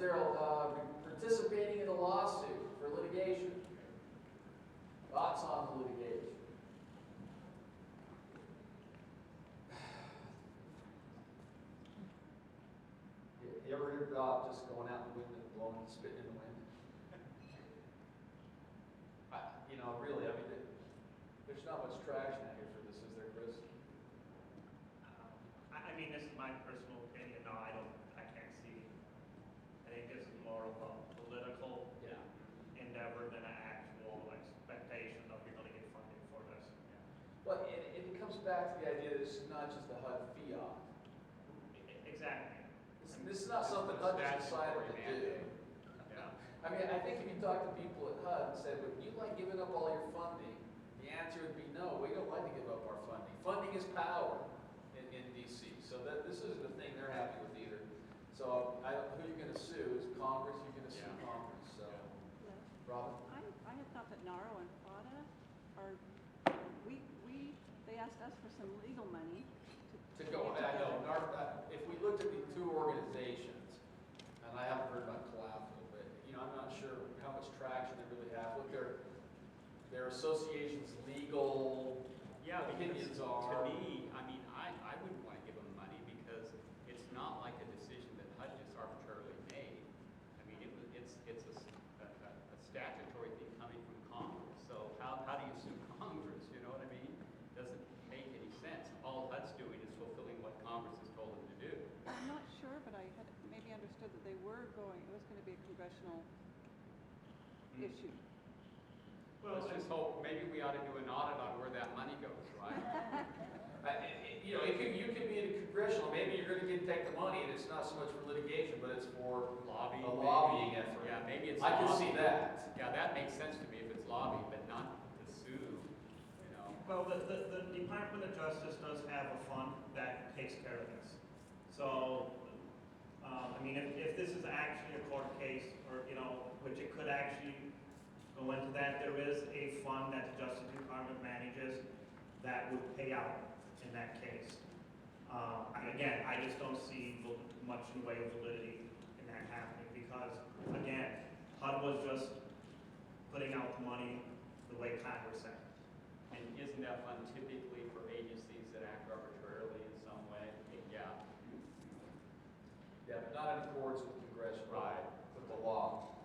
there participating in a lawsuit for litigation? Thoughts on the litigation? You ever heard about just going out in the wind and blowing and spitting in the wind? You know, really, I mean, there's not much traction out here for this, is there, Chris? I mean, this is my personal opinion. No, I can't see. I think this is more of a political endeavor than an actual expectation of you're going to get funding for this. Well, it comes back to the idea that it's not just a HUD fiat. Exactly. This is not something HUD just decided to do. Yeah. I mean, I think if you talk to people at HUD and said, would you like giving up all your funding? The answer would be no, we don't like to give up our funding. Funding is power in DC. So this isn't a thing they're happy with either. So who you're going to sue is Congress. You're going to sue Congress. So, Robin? I had thought that NARO and PHA are, they asked us for some legal money to go. I know. If we looked at the two organizations, and I haven't heard about Collateral, but you know, I'm not sure how much traction they really have. What their association's legal opinions are. To me, I mean, I wouldn't want to give them money because it's not like a decision that HUD just arbitrarily made. I mean, it's a statutory thing coming from Congress. So how do you sue Congress? You know what I mean? Doesn't make any sense. All HUD's doing is fulfilling what Congress has told them to do. I'm not sure, but I had maybe understood that it was going to be a congressional issue. Well, let's just hope maybe we ought to do an audit on where that money goes, right? You know, you could be in a congressional. Maybe you're going to take the money, and it's not so much for litigation, but it's for lobbying. A lobbying effort. Yeah, maybe it's. I can see that. Yeah, that makes sense to me if it's lobbying, but not to sue. You know. Well, the Department of Justice does have a fund that takes care of this. So, I mean, if this is actually a court case, or you know, which it could actually go into that, there is a fund that the Justice Department manages that would pay out in that case. Again, I just don't see much in the way of validity in that happening because, again, HUD was just putting out the money the way Congress said. And isn't that fund typically for agencies that act arbitrarily in some way? Yeah. Yeah, but not in accordance with congressional, with the law.